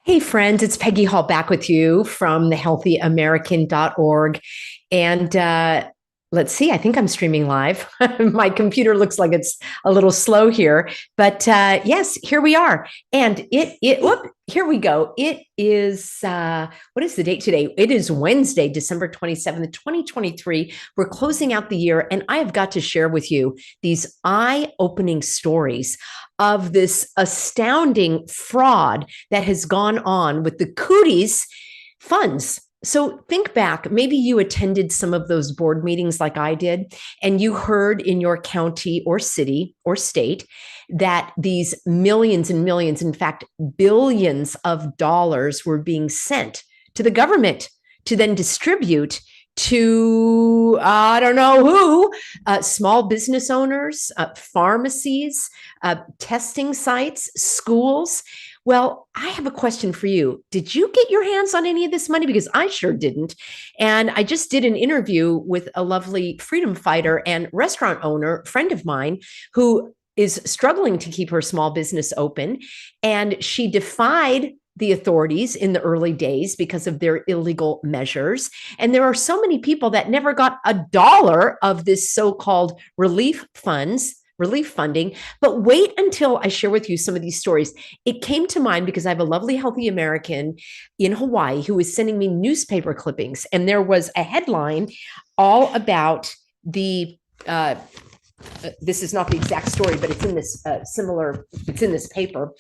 Hey, friends, it's Peggy Hall back with you from thehealthyamerican.org. And let's see, I think I'm streaming live. My computer looks like it's a little slow here, but yes, here we are. And here we go. It is, what is the date today? It is Wednesday, December 27th, 2023. We're closing out the year, and I have got to share with you these eye-opening stories of this astounding fraud that has gone on with the cooties funds. So think back, maybe you attended some of those board meetings like I did, and you heard in your county or city or state that these millions and millions, in fact, billions of dollars were being sent to the government to then distribute to, I don't know who, small business owners, pharmacies, testing sites, schools. Well, I have a question for you. Did you get your hands on any of this money? Because I sure didn't. And I just did an interview with a lovely freedom fighter and restaurant owner, friend of mine, who is struggling to keep her small business open. And she defied the authorities in the early days because of their illegal measures. And there are so many people that never got a dollar of this so-called relief funding. But wait until I share with you some of these stories. It came to mind because I have a lovely, healthy American in Hawaii who is sending me newspaper clippings. And there was a headline all about this is not the exact story, but it's in this it's in this paper.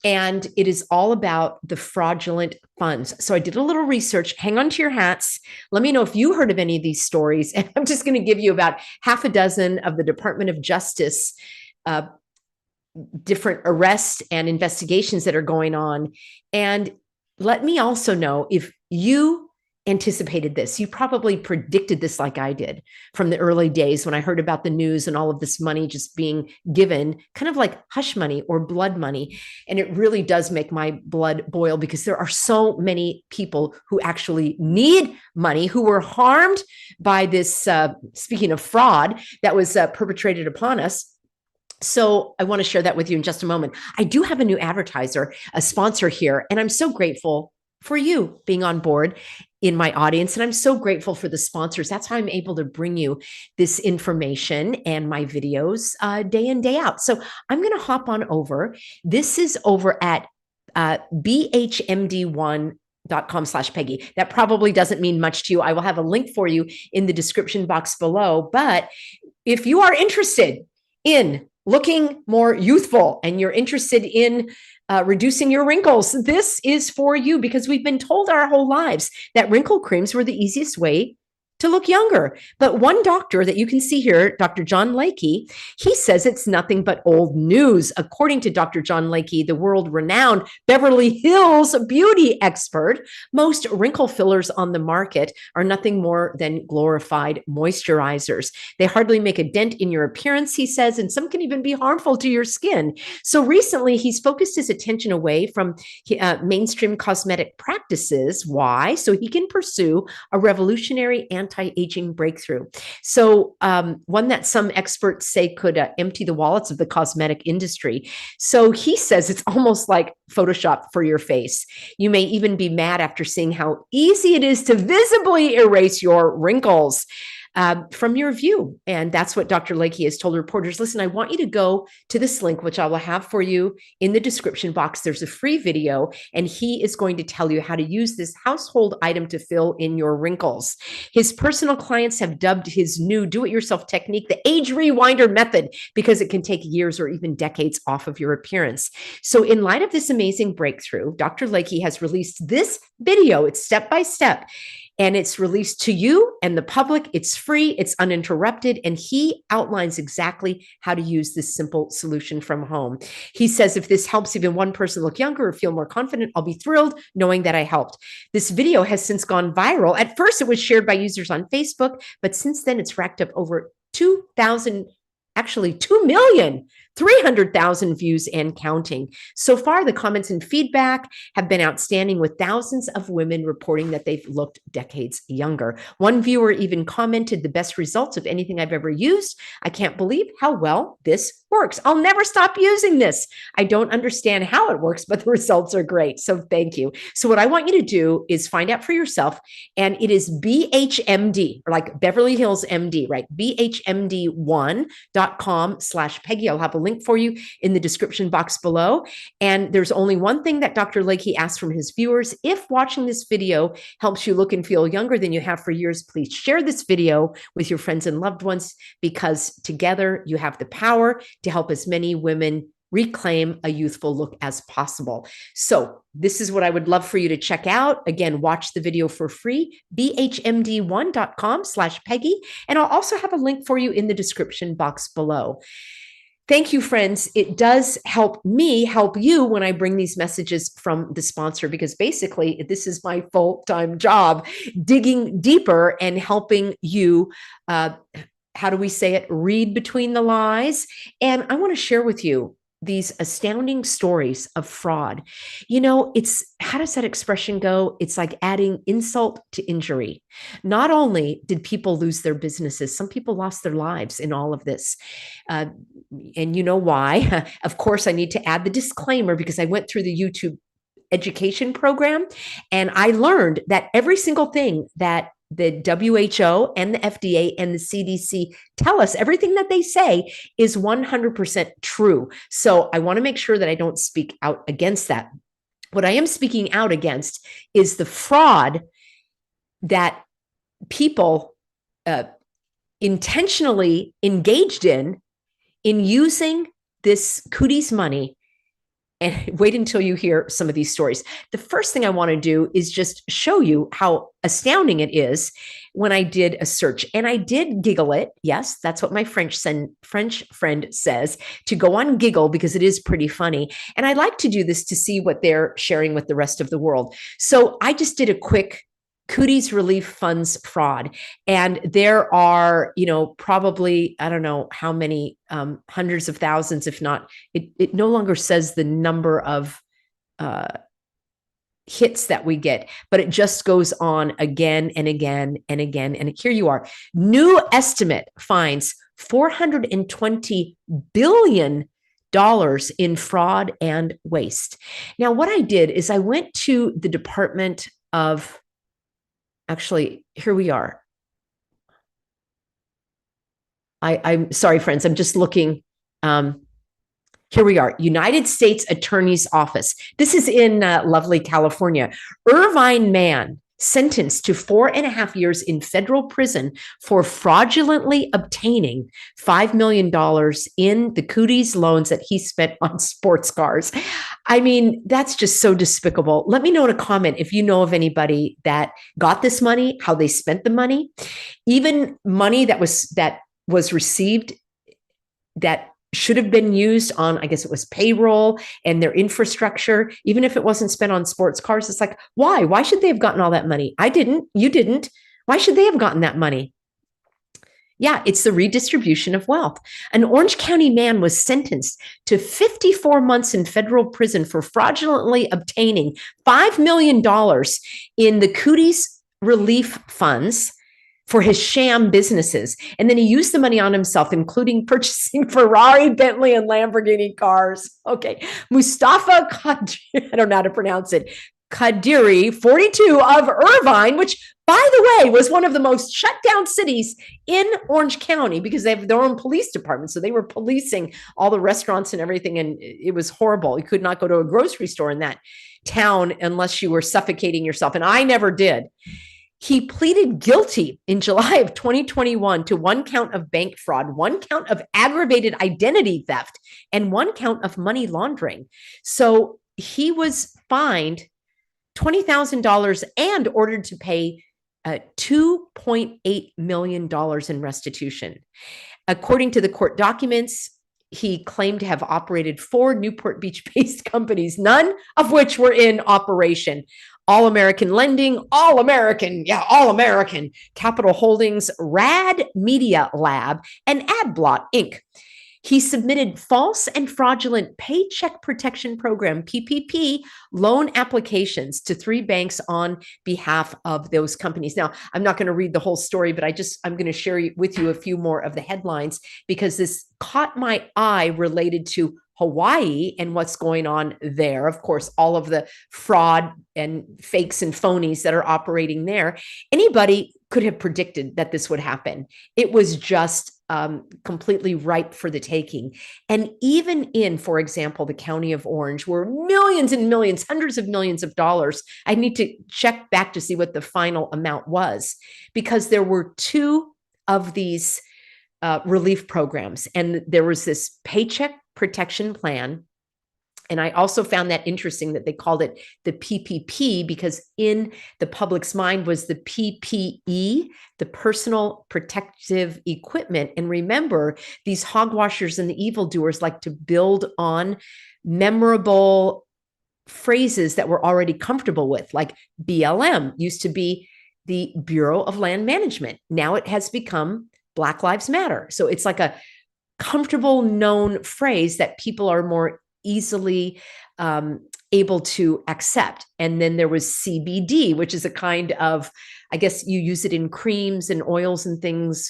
And it is all about the fraudulent funds. So I did a little research. Hang on to your hats. Let me know if you heard of any of these stories. And I'm just going to give you about half a dozen of the Department of Justice different arrests and investigations that are going on. And let me also know if you anticipated this. You probably predicted this like I did from the early days when I heard about the news and all of this money just being given, kind of like hush money or blood money. And it really does make my blood boil because there are so many people who actually need money, who were harmed by this, speaking of fraud, that was perpetrated upon us. So I want to share that with you in just a moment. I do have a new advertiser, a sponsor here, and I'm so grateful for you being on board in my audience. And I'm so grateful for the sponsors. That's how I'm able to bring you this information and my videos day in, day out. So I'm going to hop on over. This is over at bhmd1.com/Peggy. That probably doesn't mean much to you. I will have a link for you in the description box below. But if you are interested in looking more youthful and you're interested in reducing your wrinkles, this is for you, because we've been told our whole lives that wrinkle creams were the easiest way to look younger. But one doctor that you can see here, Dr. John Lakey, he says it's nothing but old news. According to Dr. John Lakey, the world-renowned Beverly Hills beauty expert, most wrinkle fillers on the market are nothing more than glorified moisturizers. They hardly make a dent in your appearance, he says, and some can even be harmful to your skin. So recently, he's focused his attention away from mainstream cosmetic practices. Why? So he can pursue a revolutionary anti-aging breakthrough. So one that some experts say could empty the wallets of the cosmetic industry. So he says it's almost like Photoshop for your face. You may even be mad after seeing how easy it is to visibly erase your wrinkles from your view. And that's what Dr. Lakey has told reporters. Listen, I want you to go to this link, which I will have for you in the description box. There's a free video, and he is going to tell you how to use this household item to fill in your wrinkles. His personal clients have dubbed his new do-it-yourself technique the age rewinder method, because it can take years or even decades off of your appearance. So in light of this amazing breakthrough, Dr. Lakey has released this video. It's step-by-step. And it's released to you and the public. It's free, it's uninterrupted, and he outlines exactly how to use this simple solution from home. He says, if this helps even one person look younger or feel more confident, I'll be thrilled knowing that I helped. This video has since gone viral. At first, it was shared by users on Facebook, but since then, it's racked up over 2,000 actually 2,300,000 views and counting. So far, the comments and feedback have been outstanding, with thousands of women reporting that they've looked decades younger. One viewer even commented, "The best results of anything I've ever used. I can't believe how well this works. I'll never stop using this. I don't understand how it works, but the results are great." So thank you. So what I want you to do is find out for yourself. And it is BHMD, or like Beverly Hills MD, right? BHMD1.com/Peggy. I'll have a link for you in the description box below. And there's only one thing that Dr. Lakey asks from his viewers. If watching this video helps you look and feel younger than you have for years, please share this video with your friends and loved ones, because together you have the power to help as many women reclaim a youthful look as possible. So this is what I would love for you to check out. Again, watch the video for free, BHMD1.com/Peggy. And I'll also have a link for you in the description box below. Thank you, friends. It does help me help you when I bring these messages from the sponsor, because basically this is my full-time job, digging deeper and helping you, how do we say it, read between the lies. And I want to share with you these astounding stories of fraud. You know, it's, how does that expression go? It's like adding insult to injury. Not only did people lose their businesses, some people lost their lives in all of this. And you know why? Of course, I need to add the disclaimer, because I went through the YouTube education program and I learned that every single thing that the WHO and the FDA and the CDC tell us, everything that they say is 100% true. So I want to make sure that I don't speak out against that. What I am speaking out against is the fraud that people intentionally engaged in using this cooties money. And wait until you hear some of these stories. The first thing I want to do is just show you how astounding it is when I did a search. And I did giggle it. Yes, that's what my French friend says, to go on Giggle, because it is pretty funny. And I like to do this to see what they're sharing with the rest of the world. So I just did a quick cooties relief funds fraud. And there are, you know, probably, I don't know how many, hundreds of thousands, if not, it no longer says the number of hits that we get, but it just goes on again and again and again. And here you are. New estimate finds $420 billion in fraud and waste. Now, what I did is I went to the Department of, actually, here we are. I'm sorry, friends. I'm just looking. Here we are. United States Attorney's Office. This is in lovely California. Irvine man sentenced to 4.5 years in federal prison for fraudulently obtaining $5 million in the cooties loans that he spent on sports cars. I mean, that's just so despicable. Let me know in a comment if you know of anybody that got this money, how they spent the money, even money that was received that should have been used on, I guess it was payroll and their infrastructure, even if it wasn't spent on sports cars. It's like, why? Why should they have gotten all that money? I didn't. You didn't. Why should they have gotten that money? Yeah, it's the redistribution of wealth. An Orange County man was sentenced to 54 months in federal prison for fraudulently obtaining $5 million in the cooties relief funds for his sham businesses. And then he used the money on himself, including purchasing Ferrari, Bentley, and Lamborghini cars. Okay. Mustafa Kadiri, I don't know how to pronounce it, Kadiri, 42, of Irvine, which, by the way, was one of the most shut down cities in Orange County, because they have their own police department. So they were policing all the restaurants and everything. And it was horrible. You could not go to a grocery store in that town unless you were suffocating yourself. And I never did. He pleaded guilty in July of 2021 to 1 count of bank fraud, 1 count of aggravated identity theft, and 1 count of money laundering. So he was fined $20,000 and ordered to pay $2.8 million in restitution. According to the court documents, he claimed to have operated 4 Newport Beach-based companies, none of which were in operation. All American Lending, All American, Capital Holdings, Rad Media Lab, and AdBlot Inc. He submitted false and fraudulent Paycheck Protection Program, PPP, loan applications to 3 banks on behalf of those companies. Now, I'm not going to read the whole story, but I'm going to share with you a few more of the headlines because this caught my eye related to Hawaii and what's going on there. Of course, all of the fraud and fakes and phonies that are operating there. Anybody could have predicted that this would happen. It was just completely ripe for the taking. And even in, for example, the county of Orange, where millions and millions, hundreds of millions of dollars, I need to check back to see what the final amount was, because there were 2 of these relief programs. And there was this Paycheck Protection Plan. And I also found that interesting that they called it the PPP, because in the public's mind was the PPE, the personal protective equipment. And remember, these hogwashers and the evildoers like to build on memorable phrases that we're already comfortable with, like BLM used to be the Bureau of Land Management. Now it has become Black Lives Matter. So it's like a comfortable, known phrase that people are more easily able to accept. And then there was CBD, which is a kind of, I guess you use it in creams and oils and things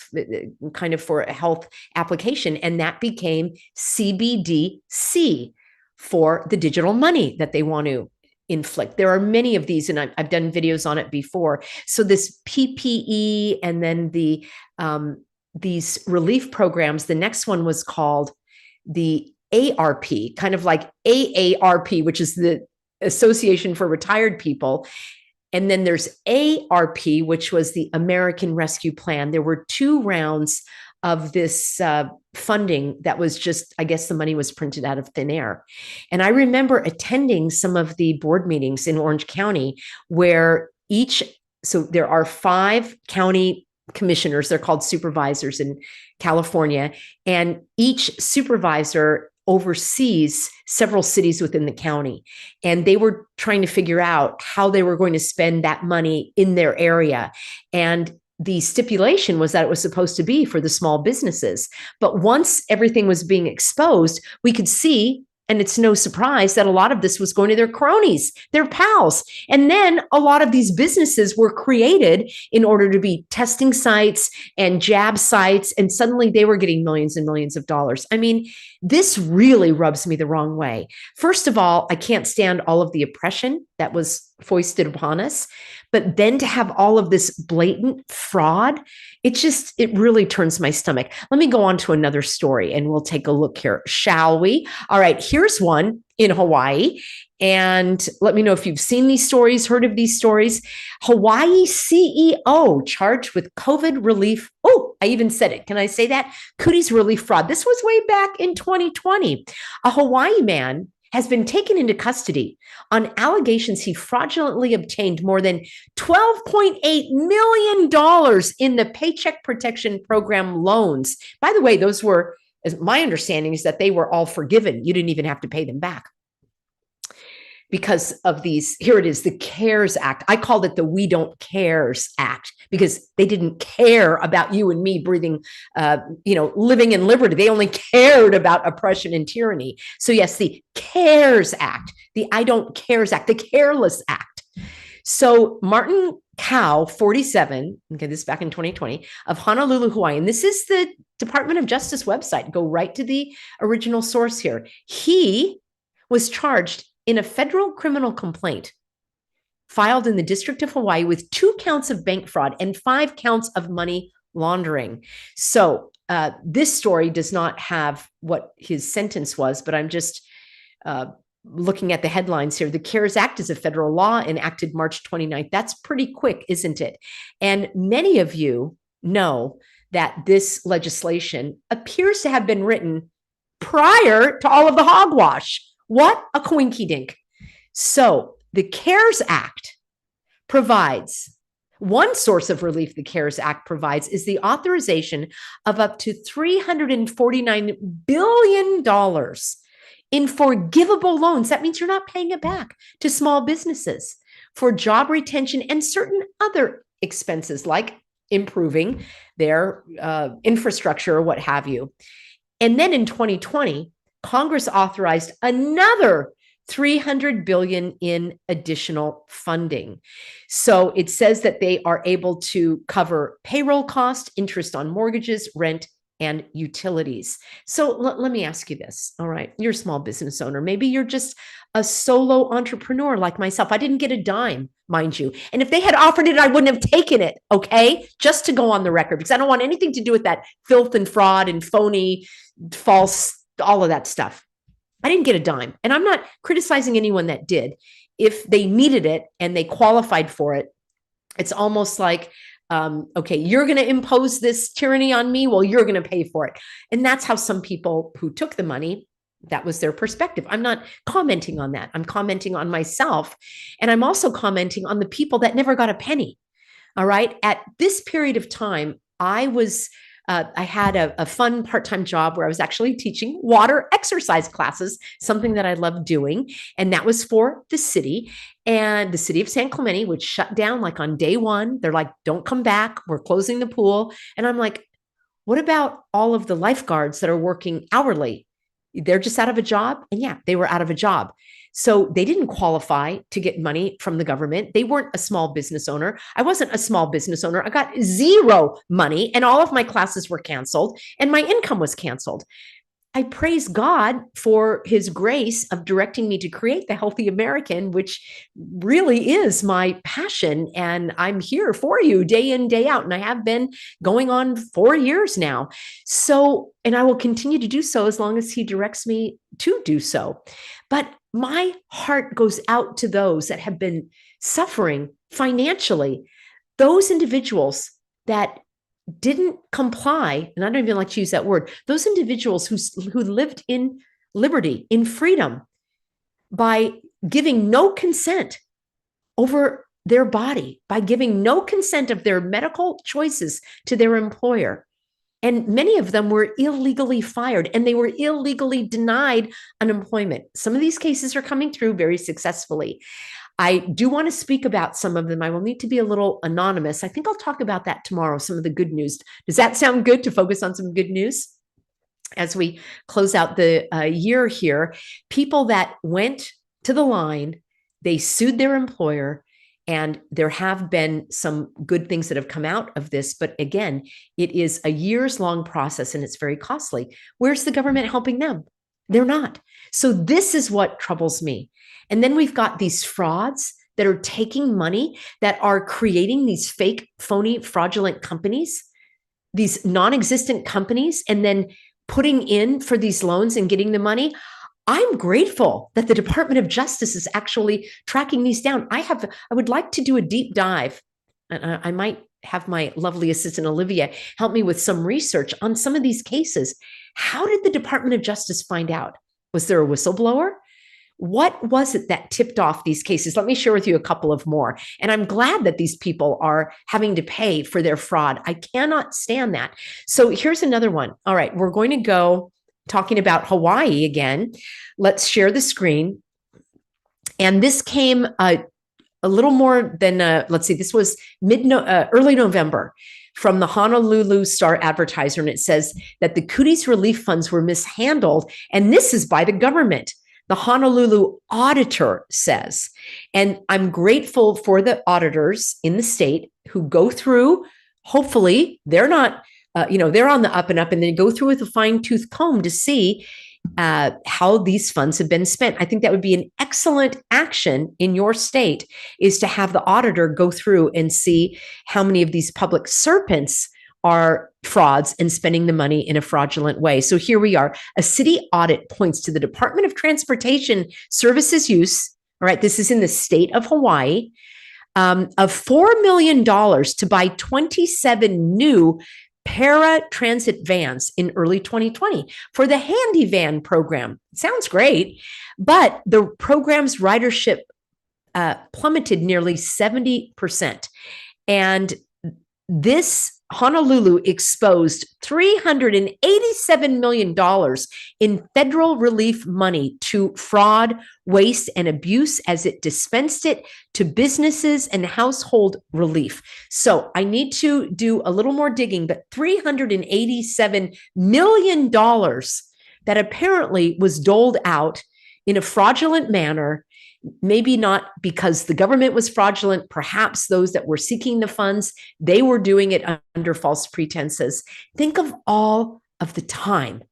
kind of for a health application. And that became CBDC for the digital money that they want to inflict. There are many of these, and I've done videos on it before. So this PPE and then these relief programs, the next one was called the ARP, kind of like AARP, which is the Association for Retired People. And then there's ARP, which was the American Rescue Plan. There were 2 rounds of this funding that was just, I guess the money was printed out of thin air. And I remember attending some of the board meetings in Orange County where so there are 5 county commissioners, they're called supervisors in California, and each supervisor oversees several cities within the county. And they were trying to figure out how they were going to spend that money in their area. And the stipulation was that it was supposed to be for the small businesses. But once everything was being exposed, we could see, and it's no surprise that a lot of this was going to their cronies, their pals. And then a lot of these businesses were created in order to be testing sites and jab sites. And suddenly they were getting millions and millions of dollars. I mean, this really rubs me the wrong way. First of all, I can't stand all of the oppression that was foisted upon us. But then to have all of this blatant fraud, it really turns my stomach. Let me go on to another story and we'll take a look here, shall we? All right, here's one in Hawaii. And let me know if you've seen these stories, heard of these stories. Hawaii CEO charged with COVID relief. Oh, I even said it. Can I say that? Cooties relief fraud. This was way back in 2020. A Hawaii man has been taken into custody on allegations he fraudulently obtained more than $12.8 million in the Paycheck Protection Program loans. By the way, those were, my understanding is that they were all forgiven. You didn't even have to pay them back because of these. Here it is, the CARES Act. I called it the We Don't Cares Act because they didn't care about you and me breathing, living in liberty. They only cared about oppression and tyranny. So yes, the CARES Act, the I Don't Cares Act, the Careless Act. So Martin Cow, 47, okay, this is back in 2020, of Honolulu, Hawaii, and this is the Department of Justice website. Go right to the original source here. He was charged in a federal criminal complaint filed in the District of Hawaii with 2 counts of bank fraud and 5 counts of money laundering. So this story does not have what his sentence was, but I'm just looking at the headlines here. The CARES Act is a federal law enacted March 29th. That's pretty quick, isn't it? And many of you know that this legislation appears to have been written prior to all of the hogwash. What a coinky dink. So the CARES Act provides, one source of relief the CARES Act provides is the authorization of up to $349 billion in forgivable loans. That means you're not paying it back to small businesses for job retention and certain other expenses like improving their infrastructure or what have you. And then in 2020, Congress authorized another 300 billion in additional funding. So it says that they are able to cover payroll cost, interest on mortgages, rent, and utilities. So let me ask you this. All right. You're a small business owner. Maybe you're just a solo entrepreneur like myself. I didn't get a dime, mind you. And if they had offered it, I wouldn't have taken it. Okay. Just to go on the record, because I don't want anything to do with that filth and fraud and phony, false, all of that stuff. I didn't get a dime. And I'm not criticizing anyone that did. If they needed it and they qualified for it, it's almost like, okay, you're going to impose this tyranny on me. Well, you're going to pay for it. And that's how some people who took the money, that was their perspective. I'm not commenting on that. I'm commenting on myself. And I'm also commenting on the people that never got a penny. All right. At this period of time, I had a fun part-time job where I was actually teaching water exercise classes, something that I loved doing. And that was for the city. And the city of San Clemente would shut down like on day one. They're like, don't come back. We're closing the pool. And I'm like, what about all of the lifeguards that are working hourly? They're just out of a job. And yeah, they were out of a job. So they didn't qualify to get money from the government. They weren't a small business owner. I wasn't a small business owner. I got zero money and all of my classes were canceled and my income was canceled. I praise God for his grace of directing me to create the Healthy American, which really is my passion. And I'm here for you day in, day out. And I have been going on 4 years now. So, and I will continue to do so as long as he directs me to do so. But my heart goes out to those that have been suffering financially, those individuals that didn't comply, and I don't even like to use that word, those individuals who lived in liberty, in freedom, by giving no consent over their body, by giving no consent of their medical choices to their employer. And many of them were illegally fired and they were illegally denied unemployment. Some of these cases are coming through very successfully. I do want to speak about some of them. I will need to be a little anonymous. I think I'll talk about that tomorrow, some of the good news. Does that sound good to focus on some good news as we close out the year here? People that went to the line, they sued their employer, and there have been some good things that have come out of this. But again, it is a years-long process and it's very costly. Where's the government helping them? They're not. So this is what troubles me. And then we've got these frauds that are taking money, that are creating these fake, phony, fraudulent companies, these non-existent companies, and then putting in for these loans and getting the money. I'm grateful that the Department of Justice is actually tracking these down. I would like to do a deep dive. I might have my lovely assistant, Olivia, help me with some research on some of these cases. How did the Department of Justice find out? Was there a whistleblower? What was it that tipped off these cases? Let me share with you a couple of more. And I'm glad that these people are having to pay for their fraud. I cannot stand that. So here's another one. All right, we're going to go talking about Hawaii again. Let's share the screen. And this came a little more than, let's see, this was early November from the Honolulu Star Advertiser. And it says that the cooties relief funds were mishandled. And this is by the government. The Honolulu auditor says, and I'm grateful for the auditors in the state who go through, hopefully they're not, they're on the up and up, and then go through with a fine tooth comb to see how these funds have been spent. I think that would be an excellent action in your state, is to have the auditor go through and see how many of these public servants are frauds and spending the money in a fraudulent way. So here we are. A city audit points to the Department of Transportation Services use, all right, this is in the state of Hawaii, of $4 million to buy 27 new paratransit vans in early 2020 for the Handy Van program. Sounds great, but the program's ridership plummeted nearly 70%. And this Honolulu exposed $387 million in federal relief money to fraud, waste, and abuse as it dispensed it to businesses and household relief. So I need to do a little more digging, but $387 million that apparently was doled out in a fraudulent manner. Maybe not because the government was fraudulent. Perhaps those that were seeking the funds, they were doing it under false pretenses. Think of all of the time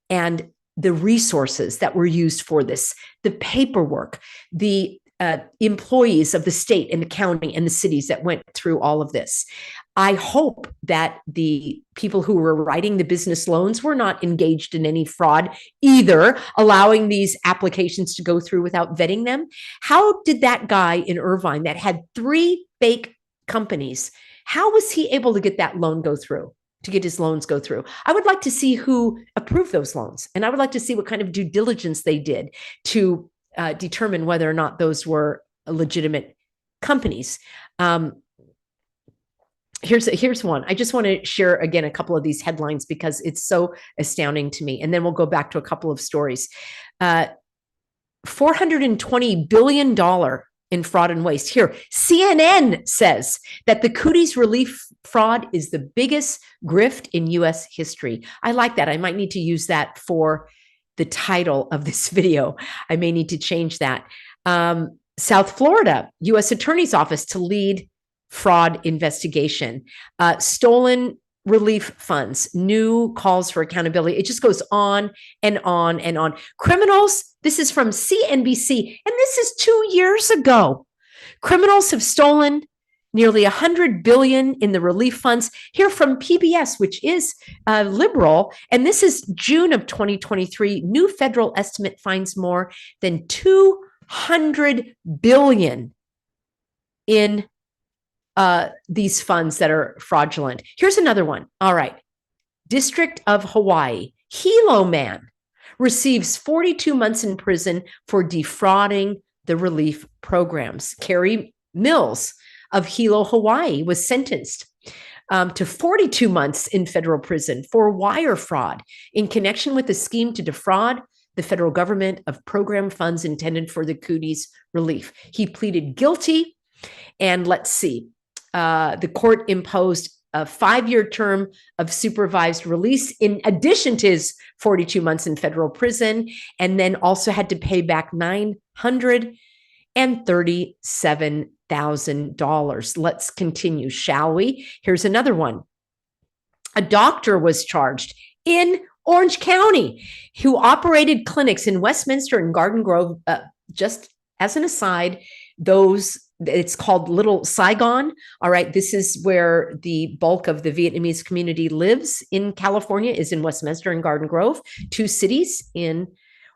and the resources that were used for this, the paperwork, the employees of the state and the county and the cities that went through all of this. I hope that the people who were writing the business loans were not engaged in any fraud either, allowing these applications to go through without vetting them. How did that guy in Irvine that had 3 fake companies, how was he able to get that loan go through? To get his loans go through. I would like to see who approved those loans. And I would like to see what kind of due diligence they did to determine whether or not those were legitimate companies. Here's one. I just want to share again a couple of these headlines because it's so astounding to me. And then we'll go back to a couple of stories. $420 billion in fraud and waste. Here, CNN says that the cooties relief fraud is the biggest grift in U.S. history. I like that. I might need to use that for the title of this video. I may need to change that. South Florida, U.S. Attorney's Office to lead fraud investigation. Stolen relief funds, new calls for accountability. It just goes on and on and on. Criminals, this is from CNBC, and this is 2 years ago. Criminals have stolen nearly $100 billion in the relief funds. Here from PBS, which is liberal, and this is June of 2023. New federal estimate finds more than $200 billion in these funds that are fraudulent. Here's another one. All right. District of Hawaii, Hilo man receives 42 months in prison for defrauding the relief programs. Carrie Mills of Hilo, Hawaii was sentenced to 42 months in federal prison for wire fraud in connection with the scheme to defraud the federal government of program funds intended for the cooties relief. He pleaded guilty, and let's see. The court imposed a 5-year term of supervised release in addition to his 42 months in federal prison, and then also had to pay back $937,000. Let's continue, shall we? Here's another one. A doctor was charged in Orange County who operated clinics in Westminster and Garden Grove. Just as an aside, it's called Little Saigon. All right. This is where the bulk of the Vietnamese community lives in California, is in Westminster and Garden Grove, 2 cities in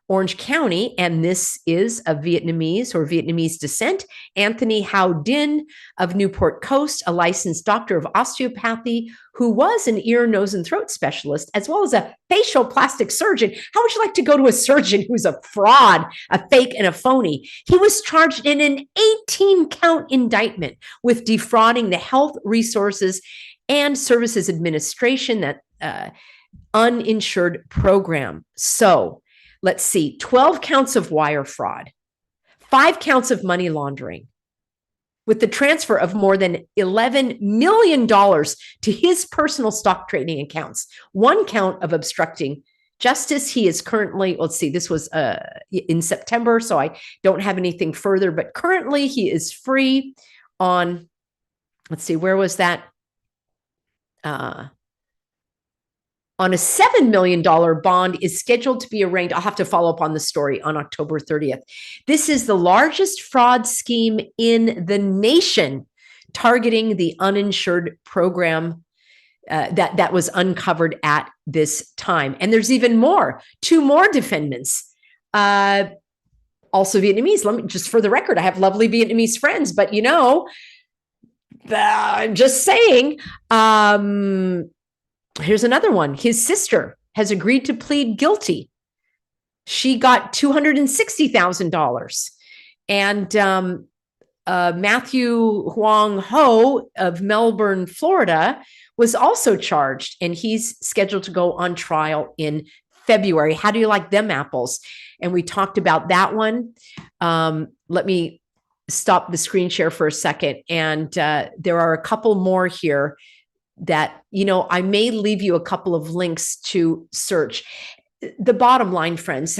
Orange County. And this is a Vietnamese or Vietnamese descent, Anthony Hao Dinh of Newport Coast, a licensed doctor of osteopathy who was an ear, nose, and throat specialist, as well as a facial plastic surgeon. How would you like to go to a surgeon who's a fraud, a fake, and a phony? He was charged in an 18-count indictment with defrauding the Health Resources and Services Administration, that uninsured program. So let's see, 12 counts of wire fraud, 5 counts of money laundering, with the transfer of more than $11 million to his personal stock trading accounts, 1 count of obstructing justice. He is currently, let's see, this was in September, so I don't have anything further, but currently he is free on, let's see, where was that? On a $7 million bond is scheduled to be arraigned. I'll have to follow up on the story on October 30th. This is the largest fraud scheme in the nation targeting the uninsured program that was uncovered at this time. And there's even more, 2 more defendants, also Vietnamese. Let me, just for the record, I have lovely Vietnamese friends, but you know, I'm just saying, here's another one. His sister has agreed to plead guilty. She got $260,000. And Matthew Huang Ho of Melbourne, Florida, was also charged, and he's scheduled to go on trial in February. How do you like them apples? And we talked about that one. Let me stop the screen share for a second. And there are a couple more here that, I may leave you a couple of links to search. The bottom line, friends,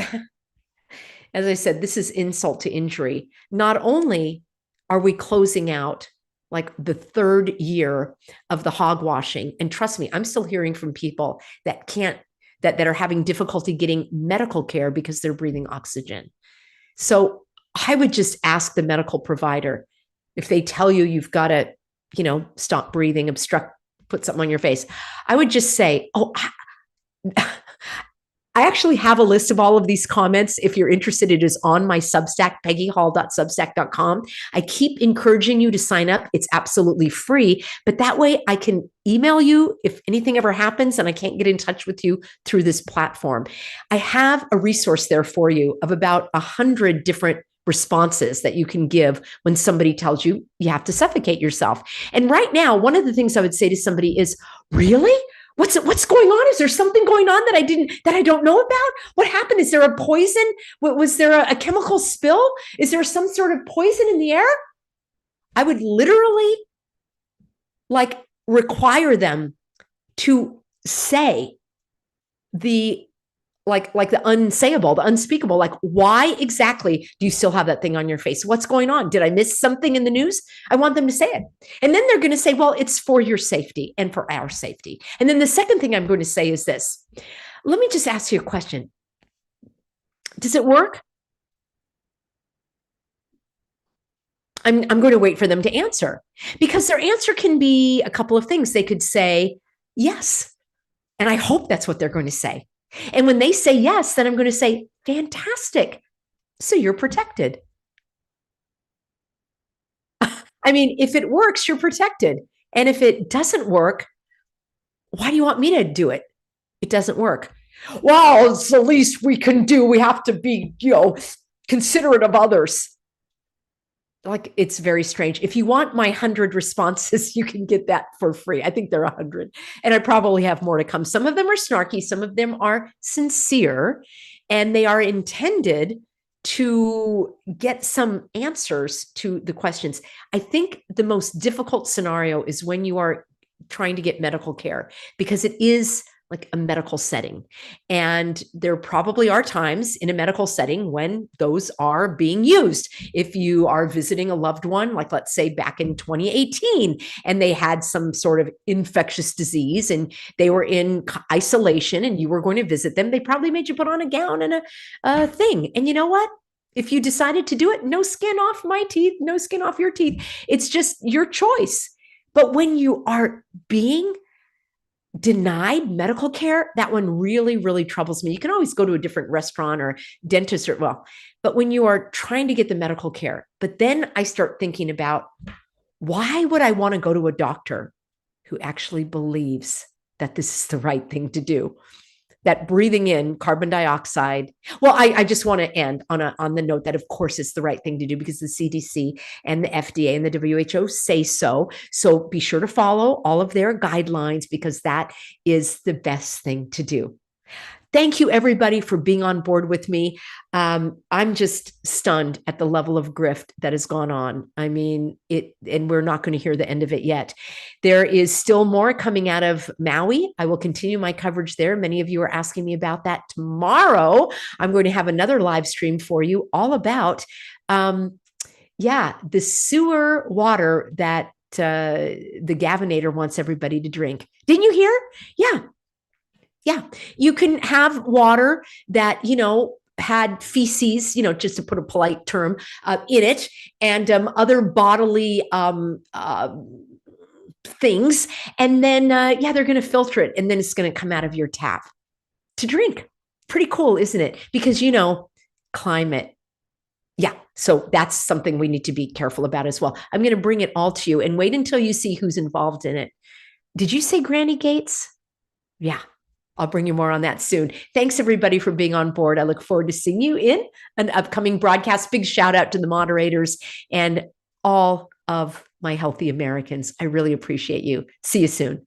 as I said, this is insult to injury. Not only are we closing out like the third year of the hogwashing, and trust me, I'm still hearing from people that that are having difficulty getting medical care because they're breathing oxygen. So I would just ask the medical provider, if they tell you you've got to, stop breathing, obstruct, put something on your face, I would just say, I actually have a list of all of these comments. If you're interested, it is on my Substack, peggyhall.substack.com. I keep encouraging you to sign up. It's absolutely free, but that way I can email you if anything ever happens and I can't get in touch with you through this platform. I have a resource there for you of about 100 different responses that you can give when somebody tells you you have to suffocate yourself. And right now, one of the things I would say to somebody is, really? What's going on? Is there something going on that I don't know about? What happened? Is there a poison? Was there a chemical spill? Is there some sort of poison in the air? I would literally require them to say the the unsayable, the unspeakable, why exactly do you still have that thing on your face? What's going on? Did I miss something in the news? I want them to say it. And then they're going to say, well, it's for your safety and for our safety. And then the second thing I'm going to say is this. Let me just ask you a question. Does it work? I'm going to wait for them to answer, because their answer can be a couple of things. They could say yes. And I hope that's what they're going to say. And when they say yes, then I'm going to say, fantastic. So you're protected. I mean, if it works, you're protected. And if it doesn't work, why do you want me to do it? It doesn't work. Well, it's the least we can do. We have to be, considerate of others. It's very strange. If you want my 100 responses, you can get that for free. I think there are 100, and I probably have more to come. Some of them are snarky. Some of them are sincere, and they are intended to get some answers to the questions. I think the most difficult scenario is when you are trying to get medical care, because it is like a medical setting. And there probably are times in a medical setting when those are being used. If you are visiting a loved one, let's say back in 2018, and they had some sort of infectious disease and they were in isolation and you were going to visit them, they probably made you put on a gown and a thing. And you know what? If you decided to do it, no skin off my teeth, no skin off your teeth. It's just your choice. But when you are being denied medical care, that one really, really troubles me. You can always go to a different restaurant or dentist but when you are trying to get the medical care, but then I start thinking about, why would I want to go to a doctor who actually believes that this is the right thing to do? That breathing in carbon dioxide. Well, I just want to end on the note that, of course, it's the right thing to do because the CDC and the FDA and the WHO say so. So be sure to follow all of their guidelines, because that is the best thing to do. Thank you, everybody, for being on board with me. I'm just stunned at the level of grift that has gone on. I mean, and we're not going to hear the end of it yet. There is still more coming out of Maui. I will continue my coverage there. Many of you are asking me about that. Tomorrow, I'm going to have another live stream for you all about, the sewer water that the Gavinator wants everybody to drink. Didn't you hear? Yeah, you can have water that, had feces, just to put a polite term, in it, and other bodily things. And then, they're going to filter it, and then it's going to come out of your tap to drink. Pretty cool, isn't it? Because, climate. Yeah, so that's something we need to be careful about as well. I'm going to bring it all to you, and wait until you see who's involved in it. Did you say Granny Gates? Yeah. I'll bring you more on that soon. Thanks, everybody, for being on board. I look forward to seeing you in an upcoming broadcast. Big shout out to the moderators. And all of my healthy Americans. I really appreciate you. See you soon.